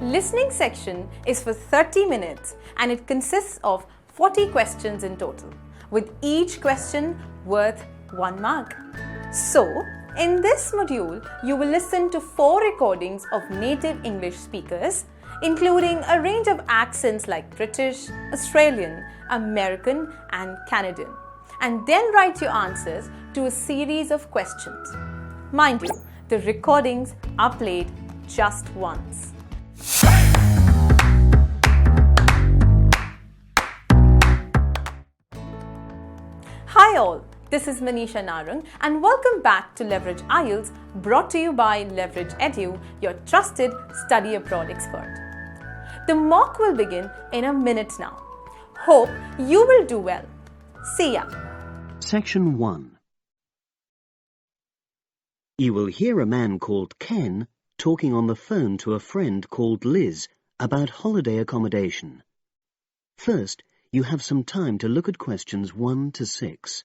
Listening section is for 30 minutes and it consists of 40 questions in total, with each question worth 1 mark. So, in this module, you will listen to 4 recordings of native English speakers, including a range of accents like British, Australian, American and Canadian, and then write your answers to a series of questions. Mind you, the recordings are played just once. Hi all, this is Manisha Narang and welcome back to Leverage IELTS, brought to you by Leverage Edu, your trusted study abroad expert. The mock will begin in a minute now. Hope you will do well. See ya. Section 1. You will hear a man called Ken talking on the phone to a friend called Liz about holiday accommodation. First, you have some time to look at questions 1 to 6.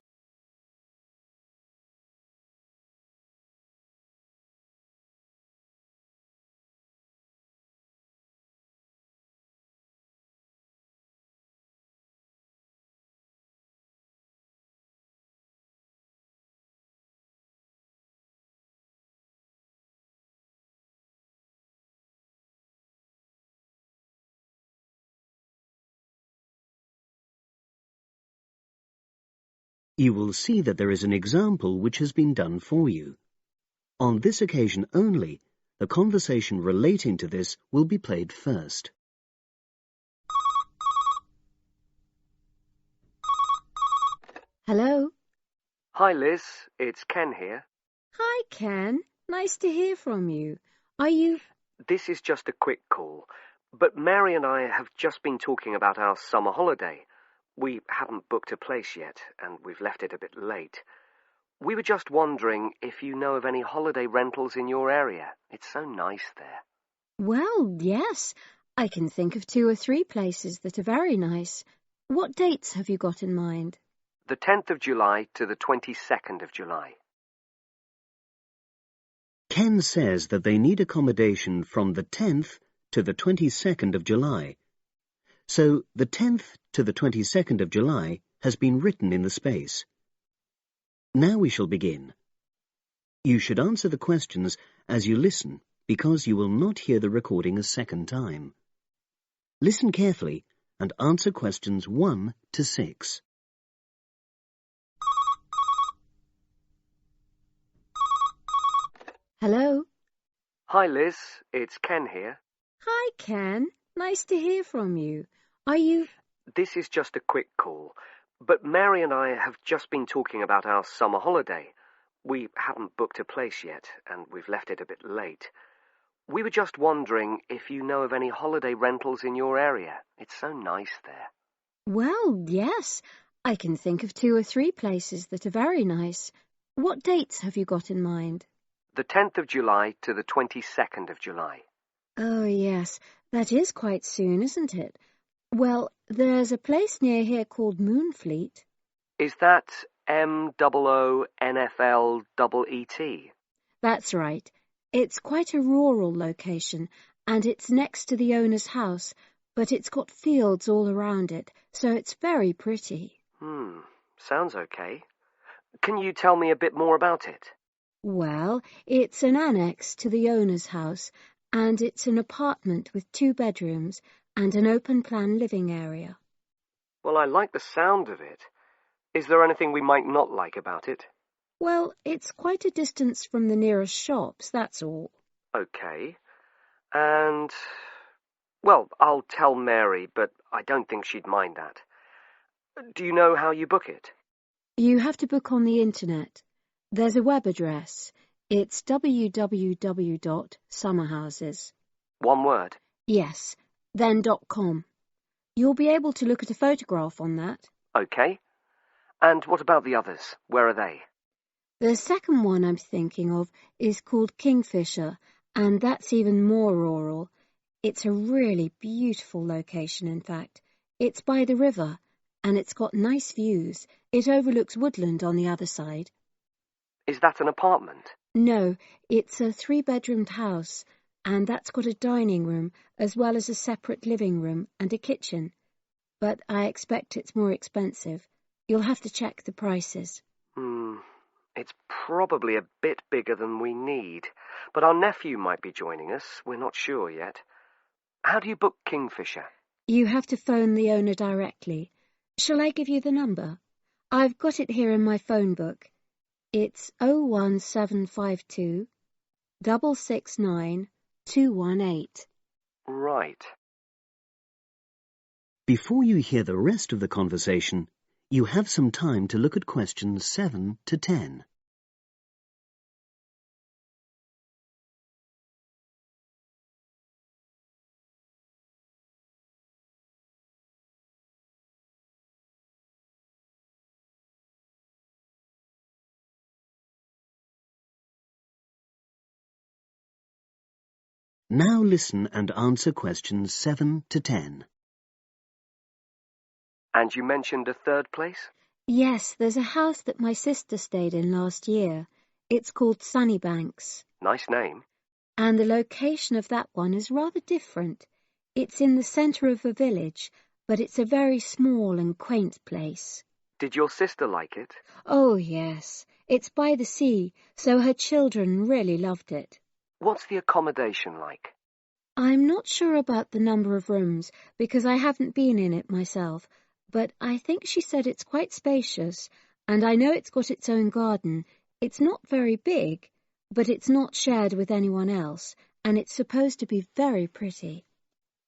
You will see that there is an example which has been done for you. On this occasion only, the conversation relating to this will be played first. Hello. Hi Liz, it's Ken here. Hi, Ken. Nice to hear from you. Are you... This is just a quick call, but Mary and I have just been talking about our summer holiday. We haven't booked a place yet, and we've left it a bit late. We were just wondering if you know of any holiday rentals in your area. It's so nice there. Well, yes. I can think of 2 or 3 places that are very nice. What dates have you got in mind? The 10th of July to the 22nd of July. Ken says that they need accommodation from the 10th to the 22nd of July. So the 10th to the 22nd of July has been written in the space. Now we shall begin. You should answer the questions as you listen, because you will not hear the recording a second time. Listen carefully and answer questions 1 to 6. Hello. Hi Liz, it's Ken here. Hi, Ken. Nice to hear from you. Are you... This is just a quick call, but Mary and I have just been talking about our summer holiday. We haven't booked a place yet, and we've left it a bit late. We were just wondering if you know of any holiday rentals in your area. It's so nice there. Well, yes. I can think of 2 or 3 places that are very nice. What dates have you got in mind? The 10th of July to the 22nd of July. Oh, yes. That is quite soon, isn't it? Well, there's a place near here called Moonfleet. Is that MOONFLEET? That's right. It's quite a rural location, and it's next to the owner's house, but it's got fields all around it, so it's very pretty. Sounds okay. Can you tell me a bit more about it? Well, it's an annex to the owner's house, and it's an apartment with 2 bedrooms and an open-plan living area. Well, I like the sound of it. Is there anything we might not like about it? Well, it's quite a distance from the nearest shops, that's all. Okay. And... well, I'll tell Mary, but I don't think she'd mind that. Do you know how you book it? You have to book on the internet. There's a web address. It's www.summerhouses. One word? Yes, then .com. You'll be able to look at a photograph on that. Okay. And what about the others? Where are they? The second one I'm thinking of is called Kingfisher, and that's even more rural. It's a really beautiful location, in fact. It's by the river, and it's got nice views. It overlooks woodland on the other side. Is that an apartment? No, it's a 3-bedroomed house, and that's got a dining room as well as a separate living room and a kitchen. But I expect it's more expensive. You'll have to check the prices. It's probably a bit bigger than we need, but our nephew might be joining us. We're not sure yet. How do you book Kingfisher? You have to phone the owner directly. Shall I give you the number? I've got it here in my phone book. It's 01752 669 218. Right. Before you hear the rest of the conversation, you have some time to look at questions 7 to 10. Now listen and answer questions 7 to 10. And you mentioned a third place? Yes, there's a house that my sister stayed in last year. It's called Sunnybanks. Nice name. And the location of that one is rather different. It's in the centre of a village, but it's a very small and quaint place. Did your sister like it? Oh, yes. It's by the sea, so her children really loved it. What's the accommodation like? I'm not sure about the number of rooms, because I haven't been in it myself, but I think she said it's quite spacious, and I know it's got its own garden. It's not very big, but it's not shared with anyone else, and it's supposed to be very pretty.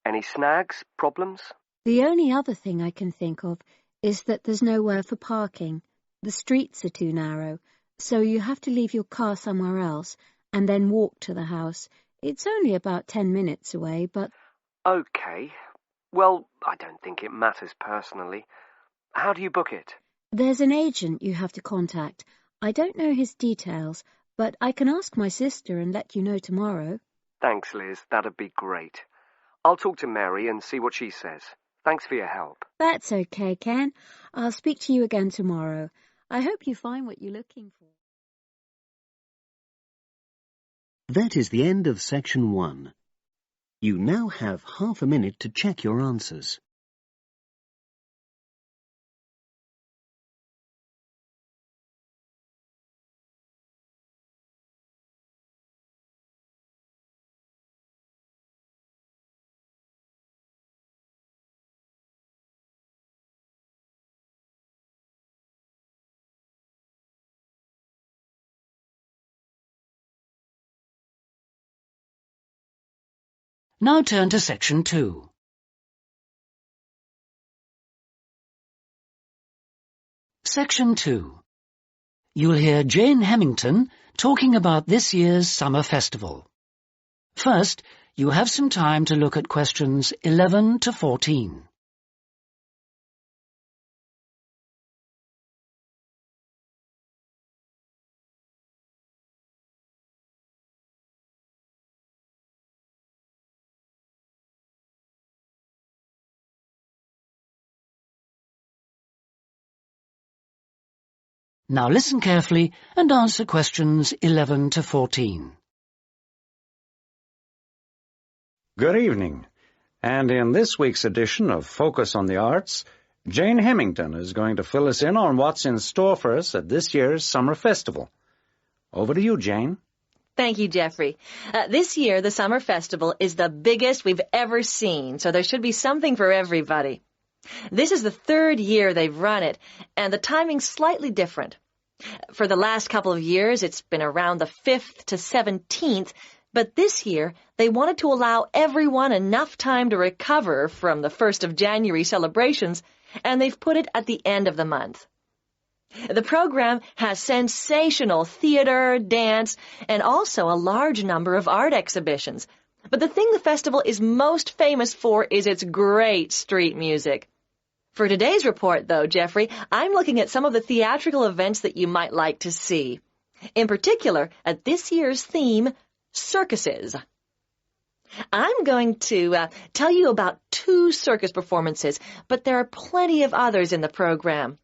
Any snags, problems? The only other thing I can think of is that there's nowhere for parking. The streets are too narrow, so you have to leave your car somewhere else and then walk to the house. It's only about 10 minutes away, but... OK. Well, I don't think it matters personally. How do you book it? There's an agent you have to contact. I don't know his details, but I can ask my sister and let you know tomorrow. Thanks, Liz. That'd be great. I'll talk to Mary and see what she says. Thanks for your help. That's okay, Ken. I'll speak to you again tomorrow. I hope you find what you're looking for. That is the end of section 1. You now have half a minute to check your answers. Now turn to section 2. Section 2. You'll hear Jane Hemington talking about this year's summer festival. First, you have some time to look at questions 11 to 14. Now listen carefully and answer questions 11 to 14. Good evening. And in this week's edition of Focus on the Arts, Jane Hemington is going to fill us in on what's in store for us at this year's Summer Festival. Over to you, Jane. Thank you, Jeffrey. This year, the Summer Festival is the biggest we've ever seen, so there should be something for everybody. This is the third year they've run it, and the timing's slightly different. For the last couple of years, it's been around the 5th to 17th, but this year, they wanted to allow everyone enough time to recover from the 1st of January celebrations, and they've put it at the end of the month. The program has sensational theater, dance, and also a large number of art exhibitions. But the thing the festival is most famous for is its great street music. For today's report, though, Jeffrey, I'm looking at some of the theatrical events that you might like to see. In particular, at this year's theme, circuses. I'm going to tell you about 2 circus performances, but there are plenty of others in the program.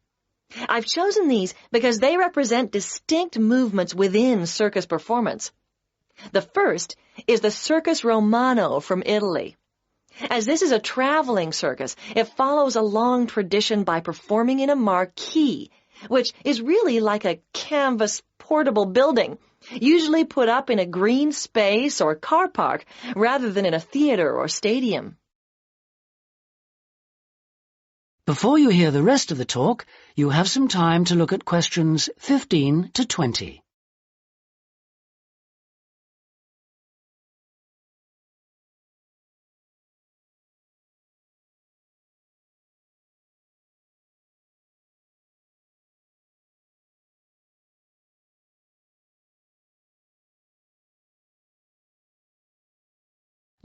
I've chosen these because they represent distinct movements within circus performance. The first is the Circus Romano from Italy. As this is a traveling circus, it follows a long tradition by performing in a marquee, which is really like a canvas portable building, usually put up in a green space or car park rather than in a theater or stadium. Before you hear the rest of the talk, you have some time to look at questions 15 to 20.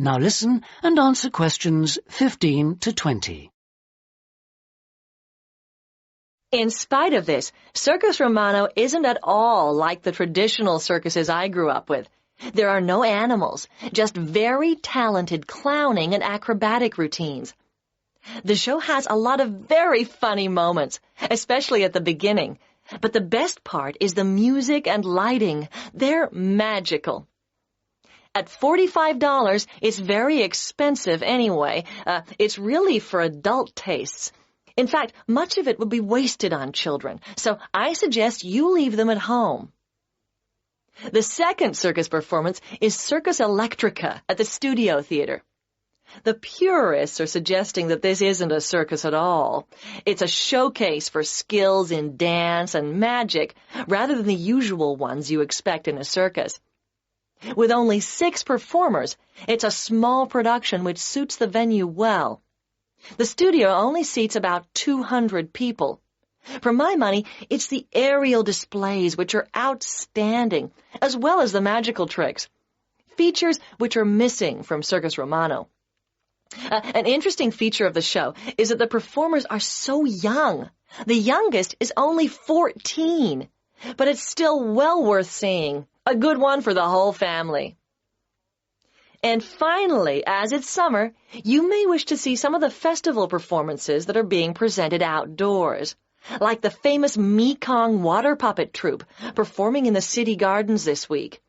Now listen and answer questions 15 to 20. In spite of this, Circus Romano isn't at all like the traditional circuses I grew up with. There are no animals, just very talented clowning and acrobatic routines. The show has a lot of very funny moments, especially at the beginning. But the best part is the music and lighting. They're magical. At $45, it's very expensive anyway. It's really for adult tastes. In fact, much of it would be wasted on children, so I suggest you leave them at home. The second circus performance is Circus Electrica at the Studio Theater. The purists are suggesting that this isn't a circus at all. It's a showcase for skills in dance and magic, rather than the usual ones you expect in a circus. With only 6 performers, it's a small production which suits the venue well. The studio only seats about 200 people. For my money, it's the aerial displays which are outstanding, as well as the magical tricks, features which are missing from Circus Romano. An interesting feature of the show is that the performers are so young. The youngest is only 14, but it's still well worth seeing. A good one for the whole family. And finally, as it's summer, you may wish to see some of the festival performances that are being presented outdoors, like the famous Mekong water puppet troupe performing in the city gardens this week.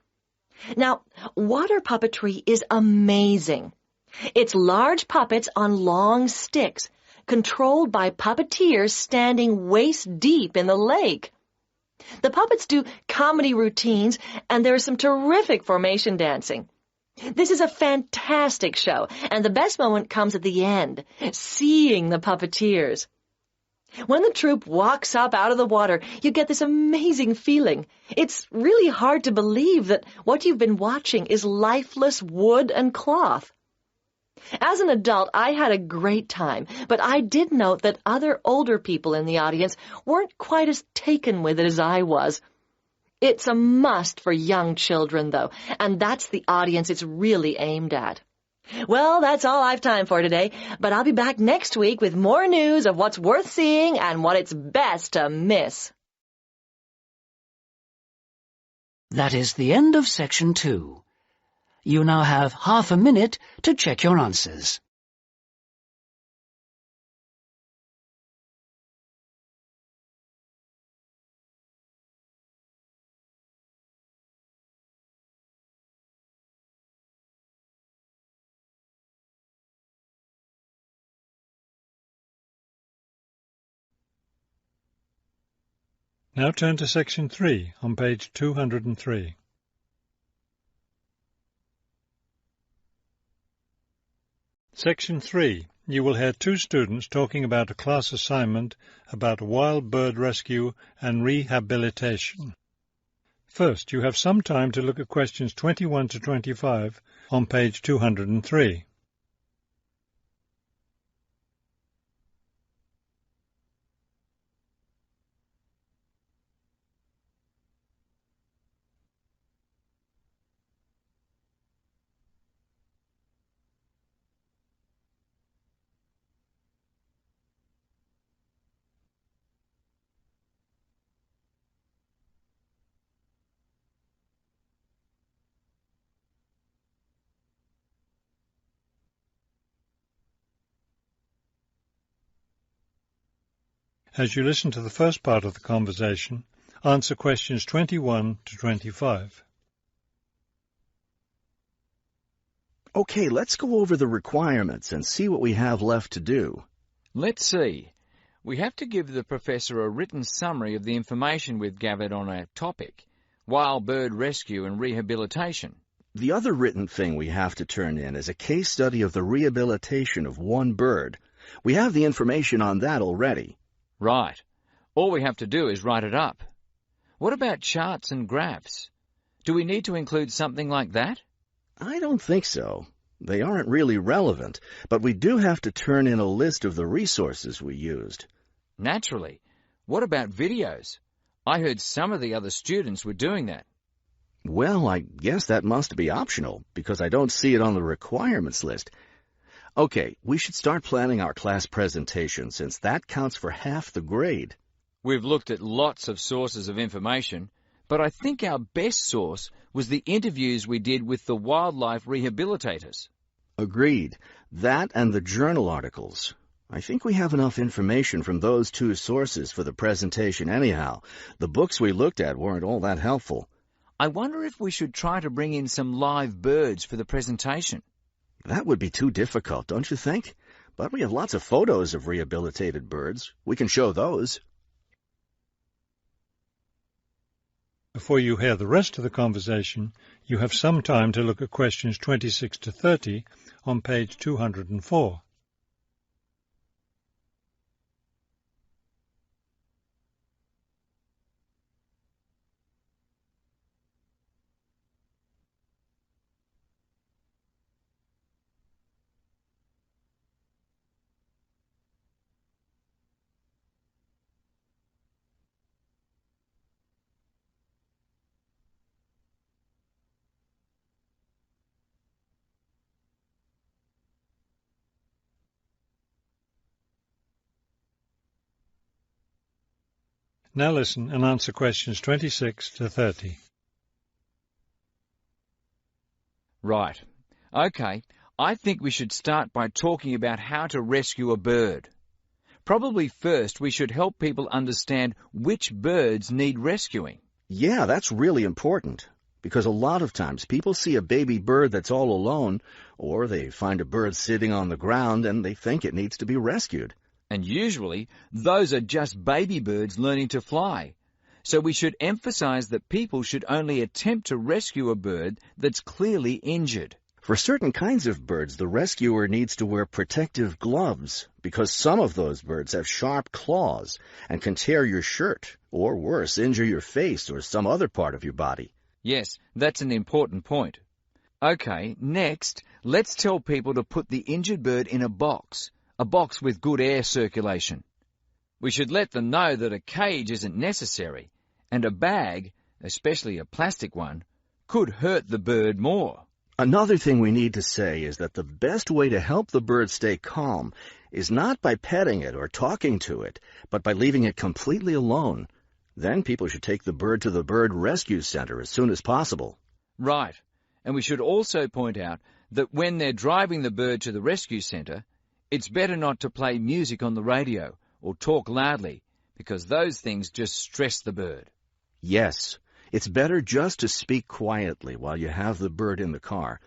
Now, water puppetry is amazing. It's large puppets on long sticks, controlled by puppeteers standing waist-deep in the lake. The puppets do comedy routines, and there's some terrific formation dancing. This is a fantastic show, and the best moment comes at the end, seeing the puppeteers. When the troupe walks up out of the water, you get this amazing feeling. It's really hard to believe that what you've been watching is lifeless wood and cloth. As an adult, I had a great time, but I did note that other older people in the audience weren't quite as taken with it as I was. It's a must for young children, though, and that's the audience it's really aimed at. Well, that's all I've time for today, but I'll be back next week with more news of what's worth seeing and what it's best to miss. That is the end of section 2. You now have half a minute to check your answers. Now turn to section 3 on page 203. Section 3. You will hear 2 students talking about a class assignment about wild bird rescue and rehabilitation. First, you have some time to look at questions 21 to 25 on page 203. As you listen to the first part of the conversation, answer questions 21 to 25. Okay, let's go over the requirements and see what we have left to do. Let's see. We have to give the professor a written summary of the information we've gathered on our topic, wild bird rescue and rehabilitation. The other written thing we have to turn in is a case study of the rehabilitation of one bird. We have the information on that already. Right. All we have to do is write it up. What about charts and graphs? Do we need to include something like that? I don't think so. They aren't really relevant, but we do have to turn in a list of the resources we used. Naturally. What about videos? I heard some of the other students were doing that. Well, I guess that must be optional, because I don't see it on the requirements list. Okay, we should start planning our class presentation, since that counts for half the grade. We've looked at lots of sources of information, but I think our best source was the interviews we did with the wildlife rehabilitators. Agreed. That and the journal articles. I think we have enough information from those two sources for the presentation anyhow. The books we looked at weren't all that helpful. I wonder if we should try to bring in some live birds for the presentation. That would be too difficult, don't you think? But we have lots of photos of rehabilitated birds. We can show those. Before you hear the rest of the conversation, you have some time to look at questions 26 to 30 on page 204. Now listen and answer questions 26 to 30. Right. Okay, I think we should start by talking about how to rescue a bird. Probably first we should help people understand which birds need rescuing. Yeah, that's really important, because a lot of times people see a baby bird that's all alone, or they find a bird sitting on the ground and they think it needs to be rescued. And usually, those are just baby birds learning to fly. So we should emphasize that people should only attempt to rescue a bird that's clearly injured. For certain kinds of birds, the rescuer needs to wear protective gloves, because some of those birds have sharp claws and can tear your shirt, or worse, injure your face or some other part of your body. Yes, that's an important point. Okay, next, let's tell people to put the injured bird in a box with good air circulation. We should let them know that a cage isn't necessary, and a bag, especially a plastic one, could hurt the bird more. Another thing we need to say is that the best way to help the bird stay calm is not by petting it or talking to it, but by leaving it completely alone. Then people should take the bird to the bird rescue center as soon as possible. Right, and we should also point out that when they're driving the bird to the rescue center, it's better not to play music on the radio or talk loudly, because those things just stress the bird. Yes, it's better just to speak quietly while you have the bird in the car.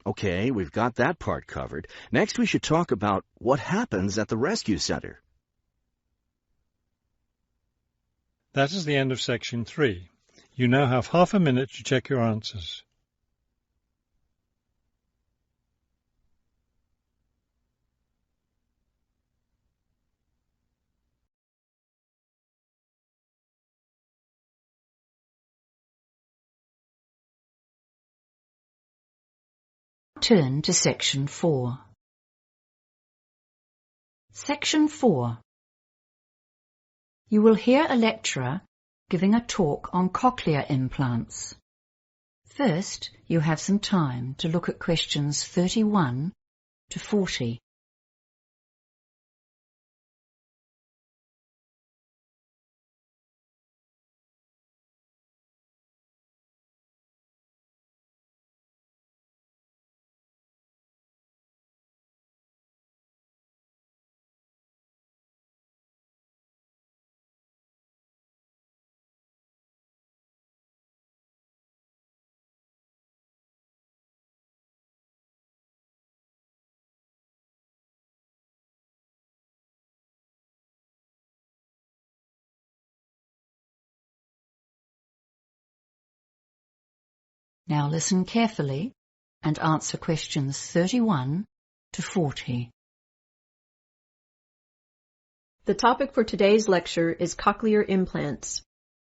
Okay, we've got that part covered. Next we should talk about what happens at the rescue center. That is the end of section 3. You now have half a minute to check your answers. Turn to Section 4. Section 4. You will hear a lecturer giving a talk on cochlear implants. First, you have some time to look at questions 31 to 40. Now listen carefully and answer questions 31 to 40. The topic for today's lecture is cochlear implants,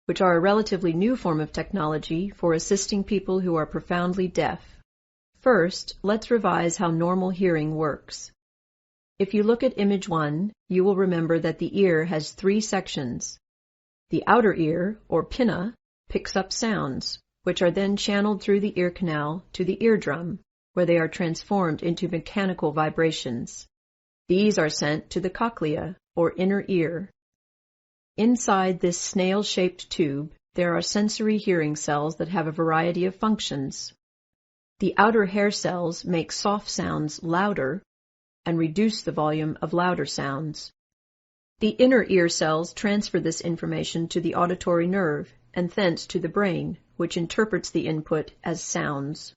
which are a relatively new form of technology for assisting people who are profoundly deaf. First, let's revise how normal hearing works. If you look at image 1, you will remember that the ear has 3 sections. The outer ear, or pinna, picks up sounds, which are then channeled through the ear canal to the eardrum, where they are transformed into mechanical vibrations. These are sent to the cochlea, or inner ear. Inside this snail-shaped tube, there are sensory hearing cells that have a variety of functions. The outer hair cells make soft sounds louder and reduce the volume of louder sounds. The inner ear cells transfer this information to the auditory nerve and thence to the brain, which interprets the input as sounds.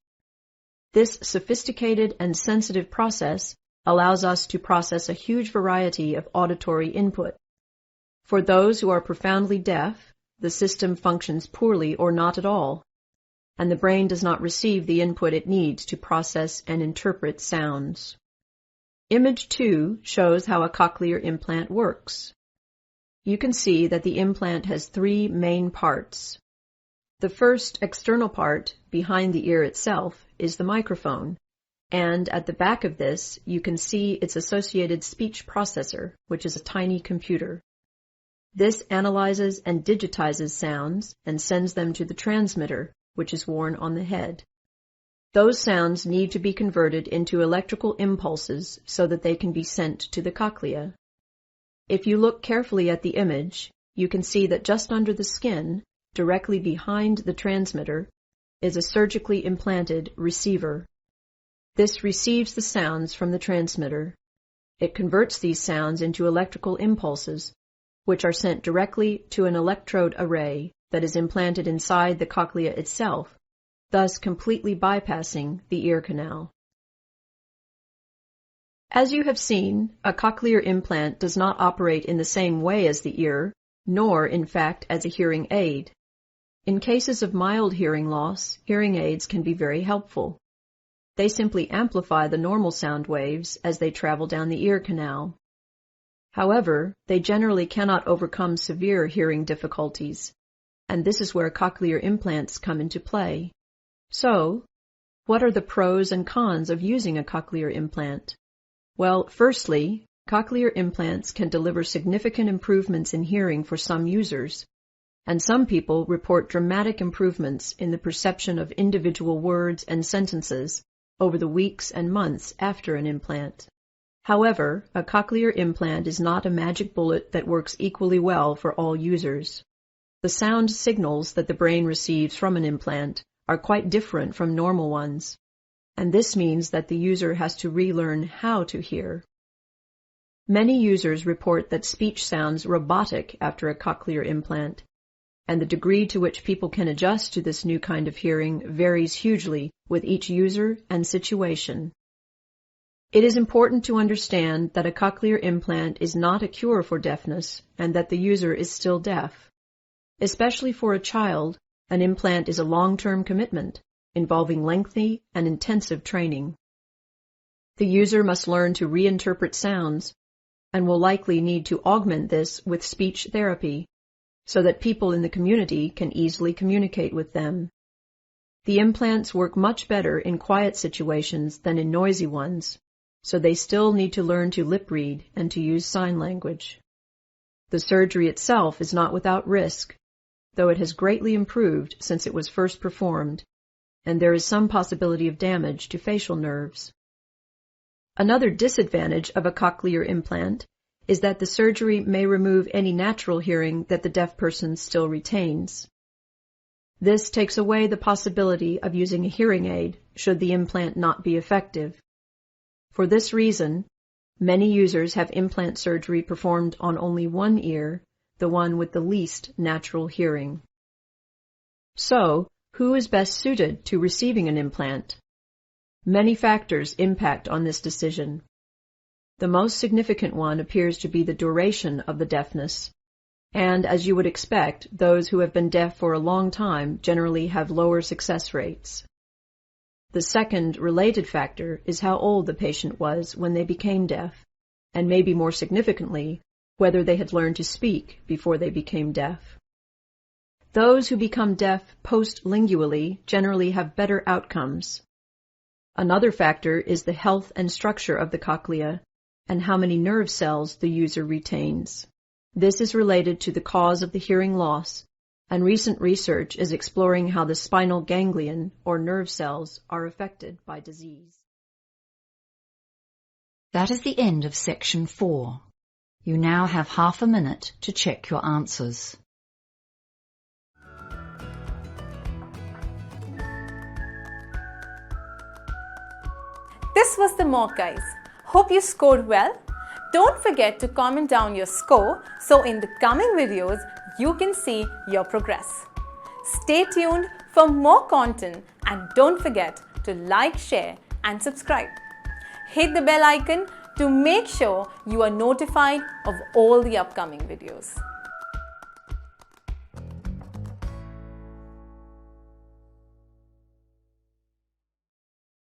This sophisticated and sensitive process allows us to process a huge variety of auditory input. For those who are profoundly deaf, the system functions poorly or not at all, and the brain does not receive the input it needs to process and interpret sounds. Image 2 shows how a cochlear implant works. You can see that the implant has 3 main parts. The first external part, behind the ear itself, is the microphone, and at the back of this you can see its associated speech processor, which is a tiny computer. This analyzes and digitizes sounds and sends them to the transmitter, which is worn on the head. Those sounds need to be converted into electrical impulses so that they can be sent to the cochlea. If you look carefully at the image, you can see that just under the skin, directly behind the transmitter, is a surgically implanted receiver. This receives the sounds from the transmitter. It converts these sounds into electrical impulses, which are sent directly to an electrode array that is implanted inside the cochlea itself, thus completely bypassing the ear canal. As you have seen, a cochlear implant does not operate in the same way as the ear, nor, in fact, as a hearing aid. In cases of mild hearing loss, hearing aids can be very helpful. They simply amplify the normal sound waves as they travel down the ear canal. However, they generally cannot overcome severe hearing difficulties, and this is where cochlear implants come into play. So, what are the pros and cons of using a cochlear implant? Well, firstly, cochlear implants can deliver significant improvements in hearing for some users, and some people report dramatic improvements in the perception of individual words and sentences over the weeks and months after an implant. However, a cochlear implant is not a magic bullet that works equally well for all users. The sound signals that the brain receives from an implant are quite different from normal ones, and this means that the user has to relearn how to hear. Many users report that speech sounds robotic after a cochlear implant, and the degree to which people can adjust to this new kind of hearing varies hugely with each user and situation. It is important to understand that a cochlear implant is not a cure for deafness and that the user is still deaf. Especially for a child, an implant is a long-term commitment involving lengthy and intensive training. The user must learn to reinterpret sounds and will likely need to augment this with speech therapy so that people in the community can easily communicate with them. The implants work much better in quiet situations than in noisy ones, so they still need to learn to lip read and to use sign language. The surgery itself is not without risk, though it has greatly improved since it was first performed, and there is some possibility of damage to facial nerves. Another disadvantage of a cochlear implant is that the surgery may remove any natural hearing that the deaf person still retains. This takes away the possibility of using a hearing aid should the implant not be effective. For this reason, many users have implant surgery performed on only one ear, the one with the least natural hearing. So, who is best suited to receiving an implant? Many factors impact on this decision. The most significant one appears to be the duration of the deafness, and as you would expect, those who have been deaf for a long time generally have lower success rates. The second related factor is how old the patient was when they became deaf, and maybe more significantly, whether they had learned to speak before they became deaf. Those who become deaf postlingually generally have better outcomes. Another factor is the health and structure of the cochlea and how many nerve cells the user retains. This is related to the cause of the hearing loss, and recent research is exploring how the spinal ganglion or nerve cells are affected by disease. That is the end of section 4. You now have half a minute to check your answers. This was the mock, guys. Hope you scored well. Don't forget to comment down your score so in the coming videos you can see your progress. Stay tuned for more content and don't forget to like, share and subscribe. Hit the bell icon to make sure you are notified of all the upcoming videos.